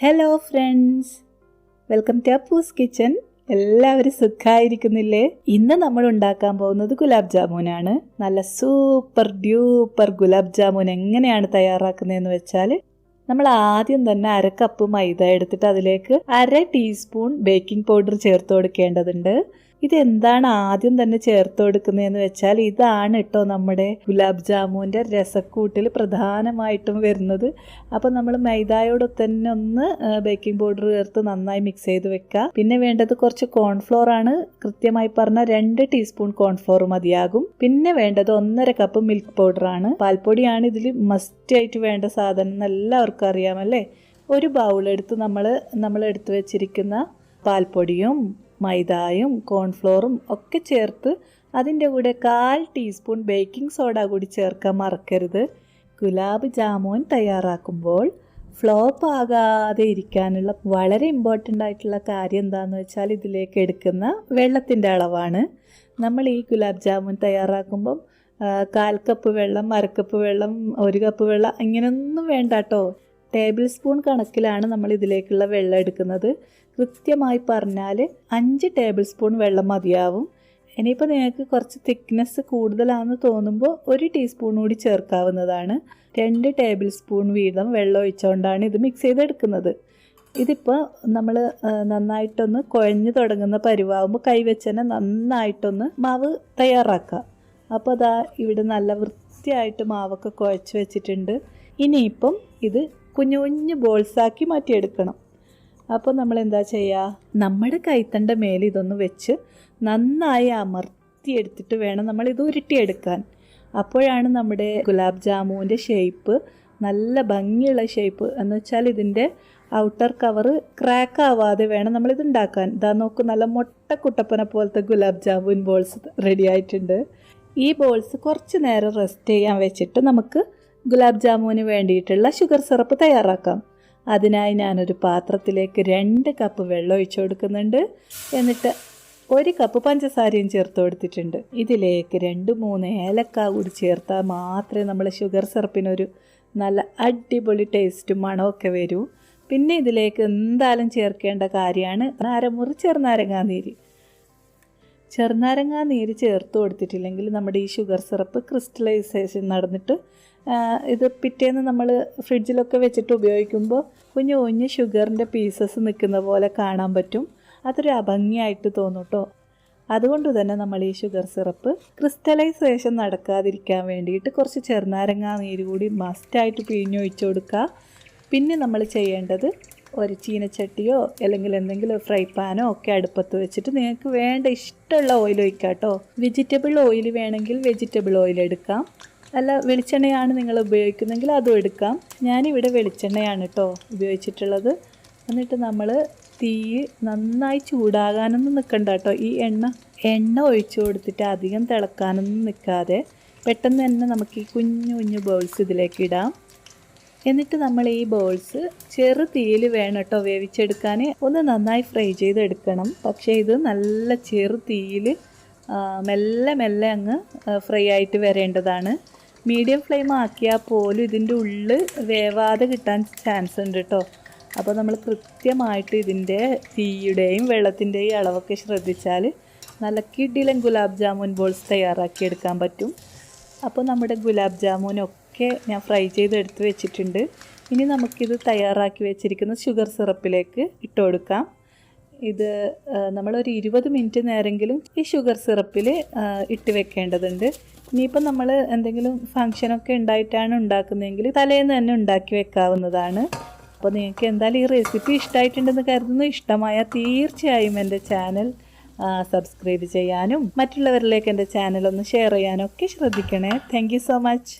Hello friends, welcome to Appoos kitchen. എല്ലാവരും സുഖമായിരിക്കുന്നില്ലേ? ഇന്ന് നമ്മൾ ഉണ്ടാക്കാൻ പോകുന്നത് ഗുലാബ് ജാമുനാണ്. നല്ല സൂപ്പർ ഡ്യൂപ്പർ ഗുലാബ് ജാമുൻ എങ്ങനെയാണ് തയ്യാറാക്കുന്നതെന്ന് വെച്ചാൽ, നമ്മൾ ആദ്യം തന്നെ 1 കപ്പ് മൈദ എടുത്തിട്ട് അതിലേക്ക് 1/2 ടീസ്പൂൺ ബേക്കിംഗ് പൗഡർ ചേർത്ത് കൊടുക്കേണ്ടതുണ്ട്. ഇതെന്താണ് ആദ്യം തന്നെ ചേർത്ത് കൊടുക്കുന്നതെന്ന് വെച്ചാൽ, ഇതാണ് കേട്ടോ നമ്മുടെ ഗുലാബ് ജാമുൻ്റെ രസക്കൂട്ടിൽ പ്രധാനമായിട്ടും വരുന്നത്. അപ്പോൾ നമ്മൾ മൈദയോടൊപ്പം തന്നെ ഒന്ന് ബേക്കിംഗ് പൗഡർ ചേർത്ത് നന്നായി മിക്സ് ചെയ്ത് വെക്കുക. പിന്നെ വേണ്ടത് കുറച്ച് കോൺഫ്ലോർ ആണ്. കൃത്യമായി പറഞ്ഞാൽ 2 ടീസ്പൂൺ കോൺഫ്ലോർ മതിയാകും. പിന്നെ വേണ്ടത് 1/2 കപ്പ് മിൽക്ക് പൗഡറാണ്. പാൽപ്പൊടിയാണ് ഇതിൽ മസ്റ്റായിട്ട് വേണ്ട സാധനം, എല്ലാവർക്കും അറിയാമല്ലേ. ഒരു ബൗളെടുത്ത് നമ്മൾ എടുത്തു വെച്ചിരിക്കുന്ന പാൽപ്പൊടിയും മൈദയും കോൺഫ്ലോറും ഒക്കെ ചേർത്ത് അതിൻ്റെ കൂടെ 1/4 ടീസ്പൂൺ ബേക്കിംഗ് സോഡ കൂടി ചേർക്കാൻ മറക്കരുത്. ഗുലാബ് ജാമുൻ തയ്യാറാക്കുമ്പോൾ ഫ്ലോപ്പ് ആകാതെ ഇരിക്കാനുള്ള വളരെ ഇമ്പോർട്ടൻ്റ് ആയിട്ടുള്ള കാര്യം എന്താണെന്ന് വെച്ചാൽ, ഇതിലേക്ക് എടുക്കുന്ന വെള്ളത്തിൻ്റെ അളവാണ്. നമ്മൾ ഈ ഗുലാബ് ജാമുൻ തയ്യാറാക്കുമ്പം 1/4 കപ്പ് വെള്ളം, 1/2 കപ്പ് വെള്ളം, 1 കപ്പ് വെള്ളം ഇങ്ങനെയൊന്നും വേണ്ട കേട്ടോ. ടേബിൾ സ്പൂൺ കണക്കിലാണ് നമ്മൾ ഇതിലേക്കുള്ള വെള്ളം എടുക്കുന്നത്. കൃത്യമായി പറഞ്ഞാൽ 5 ടേബിൾ സ്പൂൺ വെള്ളം മതിയാവും. ഇനിയിപ്പോൾ നിങ്ങൾക്ക് കുറച്ച് തിക്നെസ് കൂടുതലാണെന്ന് തോന്നുമ്പോൾ 1 ടീസ്പൂൺ കൂടി ചേർക്കാവുന്നതാണ്. 2 ടേബിൾ സ്പൂൺ വീതം വെള്ളം ഒഴിച്ചുകൊണ്ടാണ് ഇത് മിക്സ് ചെയ്തെടുക്കുന്നത്. ഇതിപ്പോൾ നമ്മൾ നന്നായിട്ടൊന്ന് കുഴഞ്ഞു തുടങ്ങുന്ന പരുവാകുമ്പോൾ കൈവച്ച് തന്നെ നന്നായിട്ടൊന്ന് മാവ് തയ്യാറാക്കുക. അപ്പോൾ അതാ ഇവിടെ നല്ല വൃത്തിയായിട്ട് മാവൊക്കെ കുഴച്ച് വെച്ചിട്ടുണ്ട്. ഇനിയിപ്പം ഇത് കുഞ്ഞു കുഞ്ഞു ബോൾസാക്കി മാറ്റിയെടുക്കണം. അപ്പോൾ നമ്മൾ എന്താ ചെയ്യുക, നമ്മുടെ കൈത്തണ്ട മേൽ ഇതൊന്ന് വെച്ച് നന്നായി അമർത്തിയെടുത്തിട്ട് വേണം നമ്മളിത് ഉരുട്ടിയെടുക്കാൻ. അപ്പോഴാണ് നമ്മുടെ ഗുലാബ് ജാമുവിൻ്റെ ഷേപ്പ് നല്ല ഭംഗിയുള്ള ഷേപ്പ് എന്ന് വെച്ചാൽ, ഇതിൻ്റെ ഔട്ടർ കവർ ക്രാക്ക് ആവാതെ വേണം നമ്മളിത് ഉണ്ടാക്കാൻ. ഇതാ നോക്കൂ, നല്ല മുട്ടക്കുട്ടപ്പനെ പോലത്തെ ഗുലാബ് ജാമുൻ ബോൾസ് റെഡി ആയിട്ടുണ്ട്. ഈ ബോൾസ് കുറച്ച് നേരം റെസ്റ്റ് ചെയ്യാൻ വെച്ചിട്ട് നമുക്ക് ഗുലാബ് ജാമുന് വേണ്ടിയിട്ടുള്ള ഷുഗർ സിറപ്പ് തയ്യാറാക്കാം. അതിനായി ഞാനൊരു പാത്രത്തിലേക്ക് 2 കപ്പ് വെള്ളം ഒഴിച്ചു കൊടുക്കുന്നുണ്ട്. എന്നിട്ട് 1 കപ്പ് പഞ്ചസാരയും ചേർത്ത് കൊടുത്തിട്ടുണ്ട്. ഇതിലേക്ക് 2-3 ഏലക്ക കൂടി ചേർത്താൽ മാത്രമേ നമ്മൾ ഷുഗർ സിറപ്പിനൊരു നല്ല അടിപൊളി ടേസ്റ്റും മണമൊക്കെ വരൂ. പിന്നെ ഇതിലേക്ക് എന്തായാലും ചേർക്കേണ്ട കാര്യമാണ് അരമുറി ചെറുനാരങ്ങാ നീര് ചേർത്ത് കൊടുത്തിട്ടില്ലെങ്കിൽ നമ്മുടെ ഈ ഷുഗർ സിറപ്പ് ക്രിസ്റ്റലൈസേഷൻ നടന്നിട്ട് ഇത് പിറ്റേന്ന് നമ്മൾ ഫ്രിഡ്ജിലൊക്കെ വെച്ചിട്ട് ഉപയോഗിക്കുമ്പോൾ കുഞ്ഞു കുഞ്ഞ് ഷുഗറിൻ്റെ പീസസ് നിൽക്കുന്ന പോലെ കാണാൻ പറ്റും. അതൊരു അഭംഗിയായിട്ട് തോന്നും കേട്ടോ. അതുകൊണ്ട് തന്നെ നമ്മൾ ഈ ഷുഗർ സിറപ്പ് ക്രിസ്റ്റലൈസേഷൻ നടക്കാതിരിക്കാൻ വേണ്ടിയിട്ട് കുറച്ച് ചെറുനാരങ്ങാ നീര് കൂടി മസ്റ്റായിട്ട് പിഴിഞ്ഞൊഴിച്ച് കൊടുക്കുക. പിന്നെ നമ്മൾ ചെയ്യേണ്ടത്, ഒരു ചീനച്ചട്ടിയോ അല്ലെങ്കിൽ എന്തെങ്കിലും ഫ്രൈ പാനോ ഒക്കെ അടുപ്പത്ത് വെച്ചിട്ട് നിങ്ങൾക്ക് വേണ്ട ഇഷ്ടമുള്ള ഓയിൽ ഒഴിക്കാം കേട്ടോ. വെജിറ്റബിൾ ഓയിൽ വേണമെങ്കിൽ വെജിറ്റബിൾ ഓയിൽ എടുക്കാം, അല്ല വെളിച്ചെണ്ണയാണ് നിങ്ങൾ ഉപയോഗിക്കുന്നെങ്കിൽ അതും എടുക്കാം. ഞാനിവിടെ വെളിച്ചെണ്ണയാണ് കേട്ടോ ഉപയോഗിച്ചിട്ടുള്ളത്. എന്നിട്ട് നമ്മൾ തീ നന്നായി ചൂടാകാനൊന്നും നിൽക്കണ്ട കേട്ടോ. ഈ എണ്ണ ഒഴിച്ചു കൊടുത്തിട്ട് അധികം തിളക്കാനൊന്നും നിൽക്കാതെ പെട്ടെന്ന് തന്നെ നമുക്ക് ഈ കുഞ്ഞു കുഞ്ഞു ബൗൾസ് ഇതിലേക്ക് ഇടാം. എന്നിട്ട് നമ്മൾ ഈ ബോൾസ് ചെറു തീയിൽ വേണം കേട്ടോ വേവിച്ചെടുക്കാൻ. ഒന്ന് നന്നായി ഫ്രൈ ചെയ്തെടുക്കണം. പക്ഷേ ഇത് നല്ല ചെറു തീയിൽ മെല്ലെ മെല്ലെ അങ്ങ് ഫ്രൈ ആയിട്ട് വരേണ്ടതാണ്. മീഡിയം ഫ്ലെയിം ആക്കിയാൽ പോലും ഇതിൻ്റെ ഉള്ളിൽ വേവാതെ കിട്ടാൻ ചാൻസ് ഉണ്ട് കേട്ടോ. അപ്പോൾ നമ്മൾ കൃത്യമായിട്ട് ഇതിൻ്റെ തീയുടെയും വെള്ളത്തിൻ്റെയും അളവൊക്കെ ശ്രദ്ധിച്ചാൽ നല്ല കിടിലൻ ഗുലാബ് ജാമുൻ ബോൾസ് തയ്യാറാക്കിയെടുക്കാൻ പറ്റും. അപ്പോൾ നമ്മുടെ ഗുലാബ് ജാമുനൊക്കെ ഞാൻ ഫ്രൈ ചെയ്തെടുത്ത് വെച്ചിട്ടുണ്ട്. ഇനി നമുക്കിത് തയ്യാറാക്കി വെച്ചിരിക്കുന്ന ഷുഗർ സിറപ്പിലേക്ക് ഇട്ട് കൊടുക്കാം. ഇത് നമ്മളൊരു 20 മിനിറ്റ് നേരമെങ്കിലും ഈ ഷുഗർ സിറപ്പിൽ ഇട്ട് വെക്കേണ്ടതുണ്ട്. ഇനിയിപ്പോൾ നമ്മൾ എന്തെങ്കിലും ഫങ്ഷനൊക്കെ ഉണ്ടായിട്ടാണ് ഉണ്ടാക്കുന്നതെങ്കിൽ തലേന്ന് തന്നെ ഉണ്ടാക്കി വെക്കാവുന്നതാണ്. അപ്പോൾ നിങ്ങൾക്ക് എന്തായാലും ഈ റെസിപ്പി ഇഷ്ടമായിട്ടുണ്ടെന്ന് കരുതുന്നു. ഇഷ്ടമായാൽ തീർച്ചയായും എൻ്റെ ചാനൽ സബ്സ്ക്രൈബ് ചെയ്യാനും മറ്റുള്ളവരിലേക്ക് എൻ്റെ ചാനലൊന്ന് ഷെയർ ചെയ്യാനും ഒക്കെ ശ്രദ്ധിക്കണേ. Thank you so much.